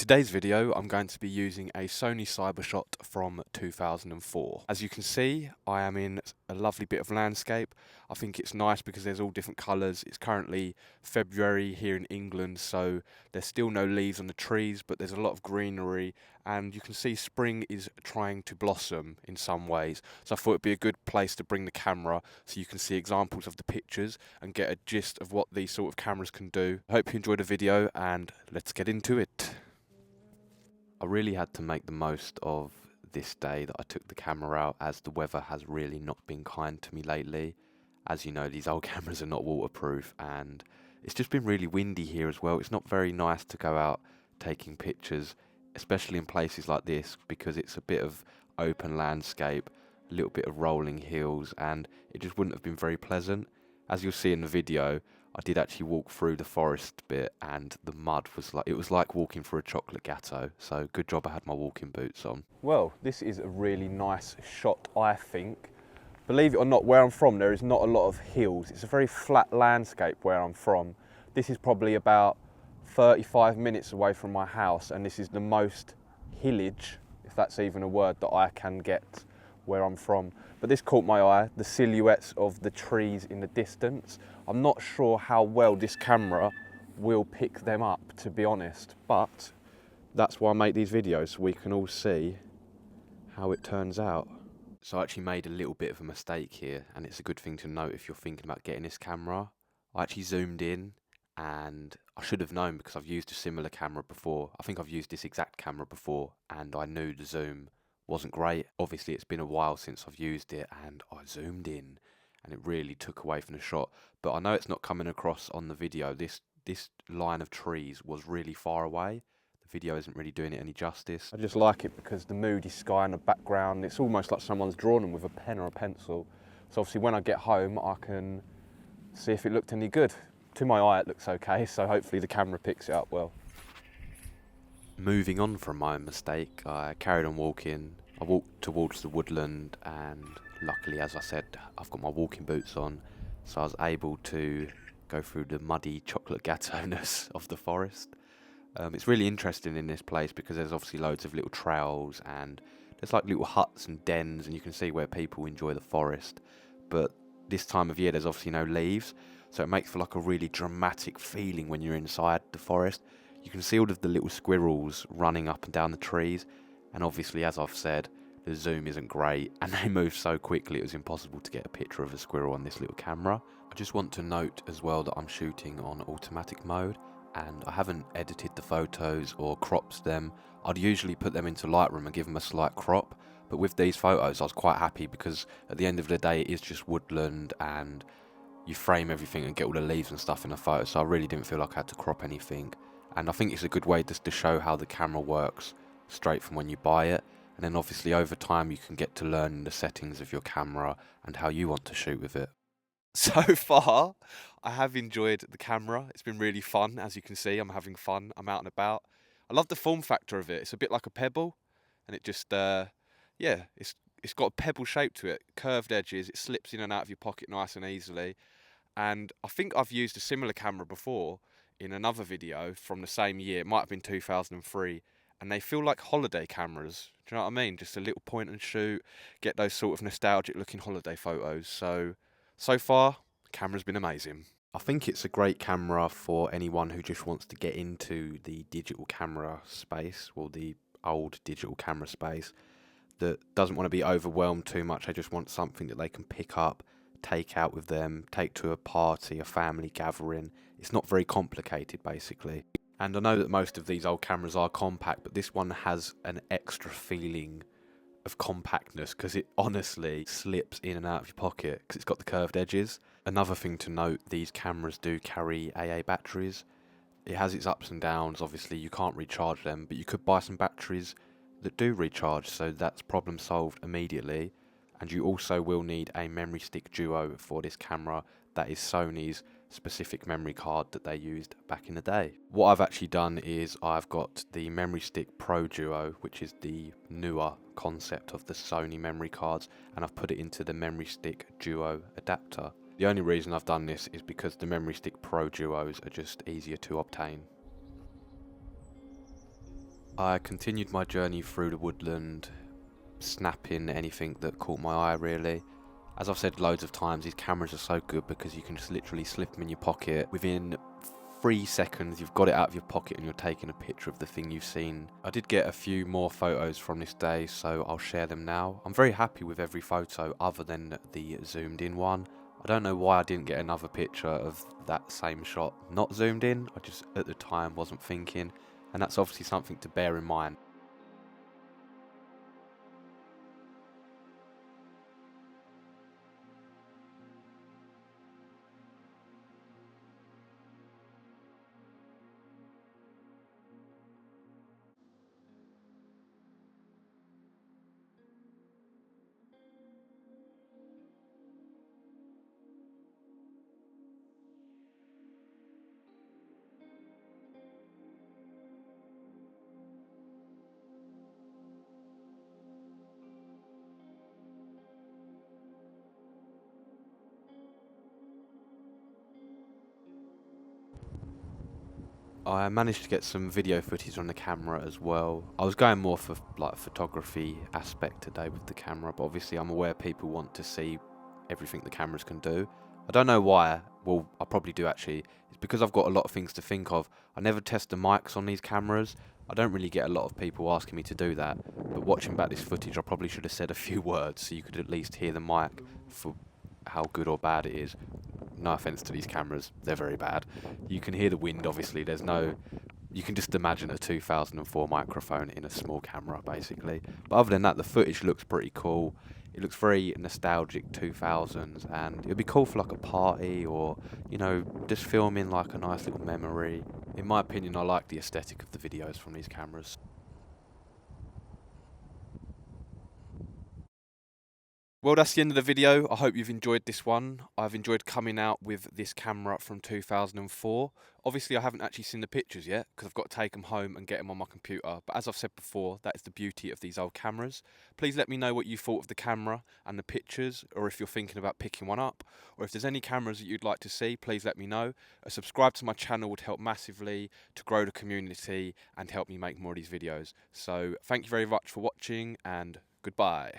today's video, I'm going to be using a Sony Cybershot from 2004. As you can see, I am in a lovely bit of landscape. I think it's nice because there's all different colours. It's currently February here in England, so there's still no leaves on the trees, but there's a lot of greenery, and you can see spring is trying to blossom in some ways. So I thought it'd be a good place to bring the camera so you can see examples of the pictures and get a gist of what these sort of cameras can do. I hope you enjoyed the video, and let's get into it. I really had to make the most of this day that I took the camera out, as the weather has really not been kind to me lately. As you know, these old cameras are not waterproof, and it's just been really windy here as well. It's not very nice to go out taking pictures, especially in places like this, because it's a bit of open landscape, a little bit of rolling hills, and it just wouldn't have been very pleasant. As you'll see in the video, I did actually walk through the forest bit, and the mud was like walking through a chocolate gâteau. So good job I had my walking boots on. Well, this is a really nice shot, I think. Believe it or not, where I'm from, there is not a lot of hills. It's a very flat landscape where I'm from. This is probably about 35 minutes away from my house, and this is the most hillage, if that's even a word, that I can get where I'm from. But this caught my eye, the silhouettes of the trees in the distance. I'm not sure how well this camera will pick them up, to be honest, but that's why I make these videos, so we can all see how it turns out. So I actually made a little bit of a mistake here, and it's a good thing to note if you're thinking about getting this camera. I actually zoomed in, and I should have known because I've used a similar camera before. I think I've used this exact camera before, and I knew the zoom wasn't great. Obviously it's been a while since I've used it, and I zoomed in and it really took away from the shot. But I know it's not coming across on the video. This line of trees was really far away. The video isn't really doing it any justice. I just like it because the moody sky in the background, it's almost like someone's drawn them with a pen or a pencil. So obviously when I get home I can see if it looked any good. To my eye it looks okay, so hopefully the camera picks it up well. Moving on from my mistake, I carried on walking. I walked towards the woodland, and luckily, as I said, I've got my walking boots on, so I was able to go through the muddy chocolate gâteau-ness of the forest. It's really interesting in this place because there's obviously loads of little trails, and there's like little huts and dens, and you can see where people enjoy the forest. But this time of year there's obviously no leaves, so it makes for like a really dramatic feeling when you're inside the forest. You can see all of the little squirrels running up and down the trees, and obviously, as I've said, the zoom isn't great, and they move so quickly it was impossible to get a picture of a squirrel on this little camera. I just want to note as well that I'm shooting on automatic mode, and I haven't edited the photos or cropped them. I'd usually put them into Lightroom and give them a slight crop, but with these photos I was quite happy because at the end of the day it is just woodland, and you frame everything and get all the leaves and stuff in a photo, so I really didn't feel like I had to crop anything. And I think it's a good way just to show how the camera works straight from when you buy it. And then obviously over time you can get to learn the settings of your camera and how you want to shoot with it. So far, I have enjoyed the camera. It's been really fun. As you can see, I'm having fun. I'm out and about. I love the form factor of it. It's a bit like a pebble, and it just, yeah, it's got a pebble shape to it. Curved edges. It slips in and out of your pocket nice and easily. And I think I've used a similar camera before in another video from the same year. It might have been 2003, and they feel like holiday cameras. Do you know what I mean? Just a little point and shoot, get those sort of nostalgic looking holiday photos. So far, the camera's been amazing. I think it's a great camera for anyone who just wants to get into the digital camera space, or the old digital camera space, that doesn't want to be overwhelmed too much. They just want something that they can pick up, take out with them, take to a party, a family gathering. It's not very complicated, basically. And I know that most of these old cameras are compact, but this one has an extra feeling of compactness because it honestly slips in and out of your pocket because it's got the curved edges. Another thing to note, these cameras do carry AA batteries. It has its ups and downs. Obviously you can't recharge them, but you could buy some batteries that do recharge, so that's problem solved immediately. And you also will need a memory stick duo for this camera. That is Sony's specific memory card that they used back in the day. What I've actually done is I've got the memory stick Pro Duo, which is the newer concept of the Sony memory cards, and I've put it into the memory stick duo adapter. The only reason I've done this is because the memory stick Pro Duos are just easier to obtain. I continued my journey through the woodland, snapping anything that caught my eye really. As I've said loads of times, these cameras are so good because you can just literally slip them in your pocket. Within 3 seconds you've got it out of your pocket and you're taking a picture of the thing you've seen. I did get a few more photos from this day, so I'll share them now. I'm very happy with every photo other than the zoomed in one. I don't know why I didn't get another picture of that same shot not zoomed in. I just at the time wasn't thinking, and that's obviously something to bear in mind. I managed to get some video footage on the camera as well. I was going more for like photography aspect today with the camera, but obviously I'm aware people want to see everything the cameras can do. I don't know why. Well, I probably do actually. It's because I've got a lot of things to think of. I never test the mics on these cameras. I don't really get a lot of people asking me to do that. But watching back this footage, I probably should have said a few words so you could at least hear the mic for how good or bad it is. No offense to these cameras, they're very bad. You can hear the wind, obviously. There's no. You can just imagine a 2004 microphone in a small camera, basically. But other than that, the footage looks pretty cool. It looks very nostalgic 2000s, and it'd be cool for like a party or, you know, just filming like a nice little memory. In my opinion, I like the aesthetic of the videos from these cameras. Well, that's the end of the video. I hope you've enjoyed this one. I've enjoyed coming out with this camera from 2004. Obviously, I haven't actually seen the pictures yet because I've got to take them home and get them on my computer. But as I've said before, that is the beauty of these old cameras. Please let me know what you thought of the camera and the pictures, or if you're thinking about picking one up, or if there's any cameras that you'd like to see, please let me know. A subscribe to my channel would help massively to grow the community and help me make more of these videos. So thank you very much for watching, and goodbye.